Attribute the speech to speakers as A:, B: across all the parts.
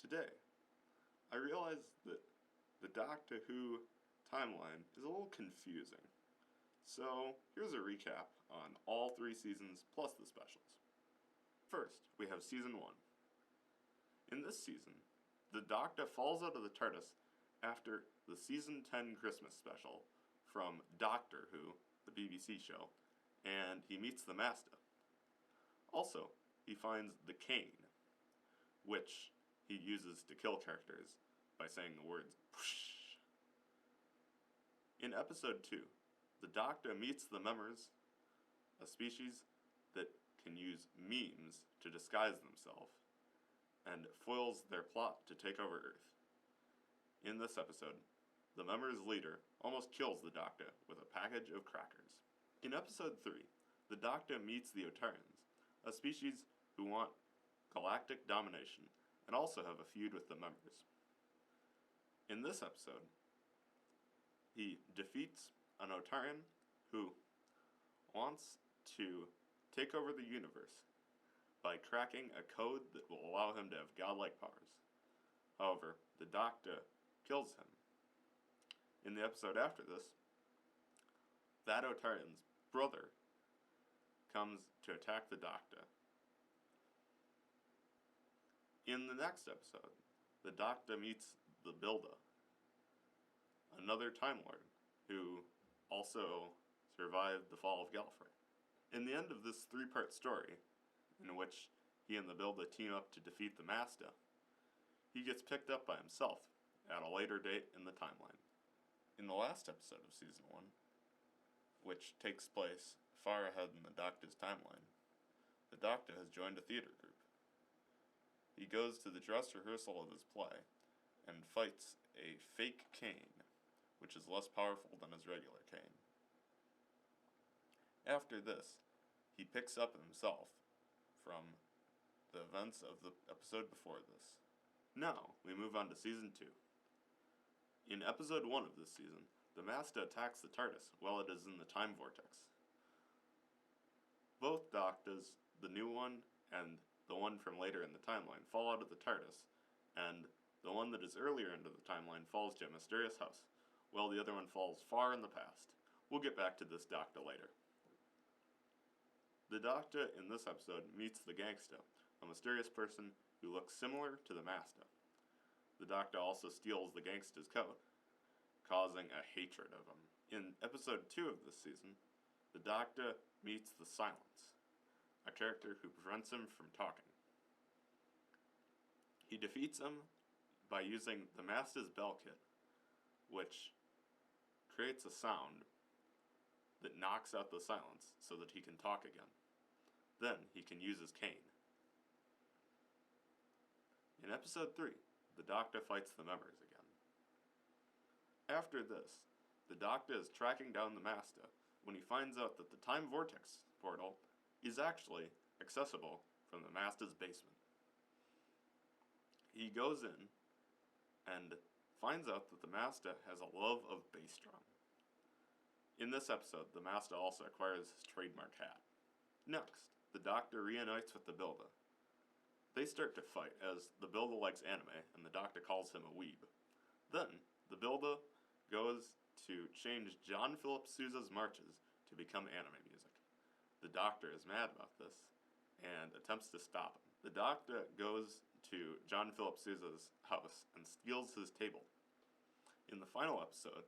A: Today, I realized that the Doctor Who timeline is a little confusing. So, here's a recap on all 3 seasons plus the specials. First, we have Season 1. In this season, the Doctor falls out of the TARDIS after the Season 10 Christmas special from Doctor Who, the BBC show, and he meets the Master. Also, he finds the cane, which he uses to kill characters by saying the words whoosh. In episode 2, the Doctor meets the Memers, a species that can use memes to disguise themselves, and foils their plot to take over Earth. In this episode, the Memers' leader almost kills the Doctor with a package of crackers. In episode 3, the Doctor meets the Otarians, a species who want galactic domination and also have a feud with the Memers. In this episode, he defeats an Otarian who wants to take over the universe by cracking a code that will allow him to have godlike powers. However, the Doctor kills him. In the episode after this, that Otarian's brother comes to attack the Doctor. In the next episode, the Doctor meets the Builder, another Time Lord who also survived the fall of Gallifrey. In the end of this 3-part story, in which he and the Builder team up to defeat the Master, he gets picked up by himself at a later date in the timeline. In the last episode of Season 1, which takes place far ahead in the Doctor's timeline, the Doctor has joined a theater group. He goes to the dress rehearsal of his play and fights a fake cane, which is less powerful than his regular cane. After this, he picks up himself from the events of the episode before this. Now, we move on to Season 2. In episode 1 of this season, the Master attacks the TARDIS while it is in the time vortex. Both Doctors, the new one and the one from later in the timeline, fall out of the TARDIS, and the one that is earlier into the timeline falls to a mysterious house, while the other one falls far in the past. We'll get back to this Doctor later. The Doctor in this episode meets the Gangsta, a mysterious person who looks similar to the Master. The Doctor also steals the Gangsta's coat, causing a hatred of him. In episode 2 of this season, the Doctor meets the Silence, a character who prevents him from talking. He defeats him by using the Master's bell kit, which creates a sound that knocks out the silence so that he can talk again. Then he can use his cane. In episode 3, the Doctor fights the Memers again. After this, the Doctor is tracking down the Master when he finds out that the Time Vortex portal is actually accessible from the Master's basement. He goes in and finds out that the Master has a love of bass drum. In this episode, the Master also acquires his trademark hat. Next, the Doctor reunites with the Builder. They start to fight as the Builder likes anime and the Doctor calls him a weeb. Then, the Builder goes to change John Philip Sousa's marches to become anime music. The Doctor is mad about this and attempts to stop him. The Doctor goes to John Philip Sousa's house and steals his table. In the final episode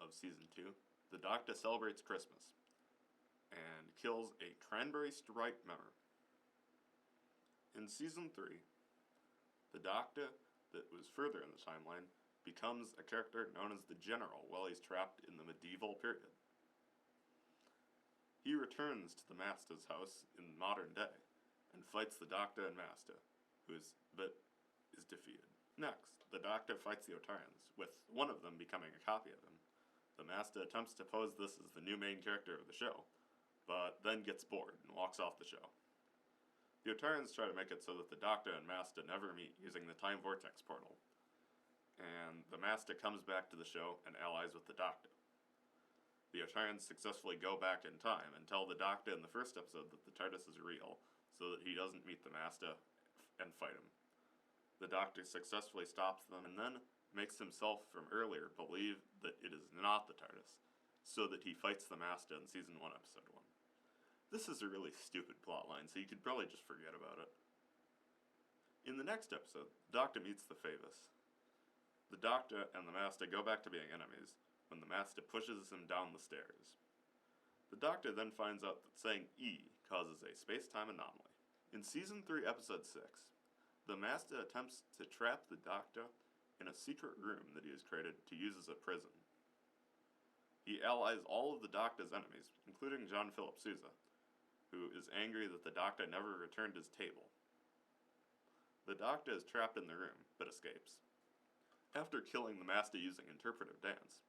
A: of Season 2, the Doctor celebrates Christmas and kills a cranberry stripe member. In Season 3, the Doctor that was further in the timeline becomes a character known as the General while he's trapped in the medieval period. He returns to the Master's house in modern day and fights the Doctor and Master, is defeated. Next, the Doctor fights the Otarians, with one of them becoming a copy of him. The Master attempts to pose this as the new main character of the show, but then gets bored and walks off the show. The Otarians try to make it so that the Doctor and Master never meet using the Time Vortex portal, and the Master comes back to the show and allies with the Doctor. The Otarians successfully go back in time and tell the Doctor in the first episode that the TARDIS is real, so that he doesn't meet the Master and fight him. The Doctor successfully stops them and then makes himself from earlier believe that it is not the TARDIS, so that he fights the Master in Season 1, Episode 1. This is a really stupid plotline, so you could probably just forget about it. In the next episode, the Doctor meets the Favis. The Doctor and the Master go back to being enemies when the Master pushes him down the stairs. The Doctor then finds out that saying E causes a space-time anomaly. In Season 3, Episode 6, the Master attempts to trap the Doctor in a secret room that he has created to use as a prison. He allies all of the Doctor's enemies, including John Philip Sousa, who is angry that the Doctor never returned his table. The Doctor is trapped in the room, but escapes. After killing the Master using interpretive dance,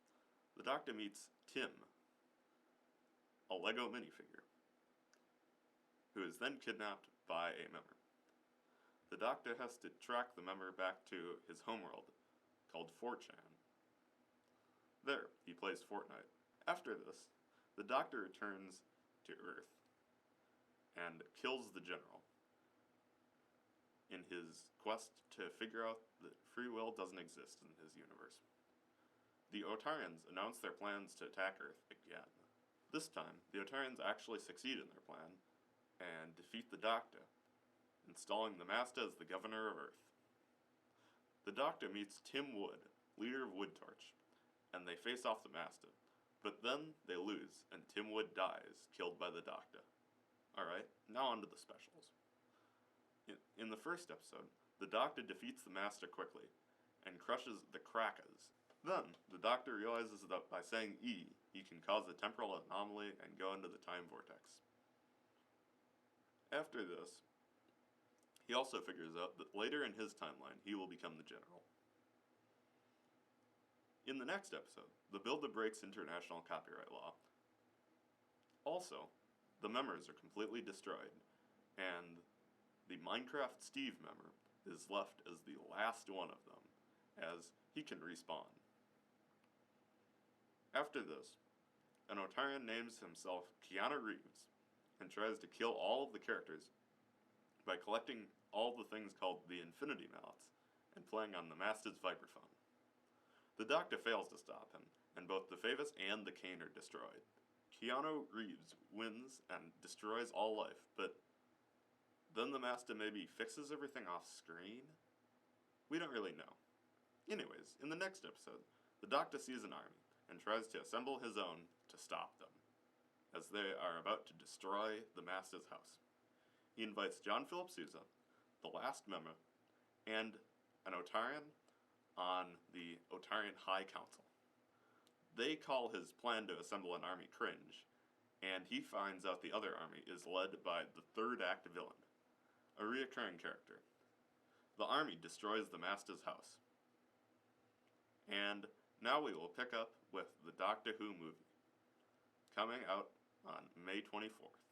A: the Doctor meets Tim, a Lego minifigure, who is then kidnapped by a member. The Doctor has to track the member back to his homeworld, called 4chan. There, he plays Fortnite. After this, the Doctor returns to Earth and kills the General in his quest to figure out that free will doesn't exist in his universe. The Otarians announce their plans to attack Earth again. This time, the Otarians actually succeed in their plan and defeat the Doctor, installing the Master as the governor of Earth. The Doctor meets Tim Wood, leader of Wood Torch, and they face off the Master. But then they lose, and Tim Wood dies, killed by the Doctor. Alright, now on to the specials. In the first episode, the Doctor defeats the Master quickly, and crushes the Krakas. Then, the Doctor realizes that by saying E, he can cause a temporal anomaly and go into the time vortex. After this, he also figures out that later in his timeline, he will become the General. In the next episode, the builder breaks international copyright law. Also, the members are completely destroyed, and the Minecraft Steve member is left as the last one of them, as he can respawn. After this, an Otarian names himself Keanu Reeves, and tries to kill all of the characters by collecting all the things called the Infinity Mallets, and playing on the Master's vibraphone. The Doctor fails to stop him, and both the Favis and the Kane are destroyed. Keanu Reeves wins and destroys all life, but then the Master maybe fixes everything off screen? We don't really know. Anyways, in the next episode, the Doctor sees an army, and tries to assemble his own to stop them, as they are about to destroy the Master's house. He invites John Philip Sousa, the last member, and an Otarian on the Otarian High Council. They call his plan to assemble an army cringe, and he finds out the other army is led by the third act villain, a reoccurring character. The army destroys the Master's house. And now we will pick up with the Doctor Who movie, coming out on May 24th.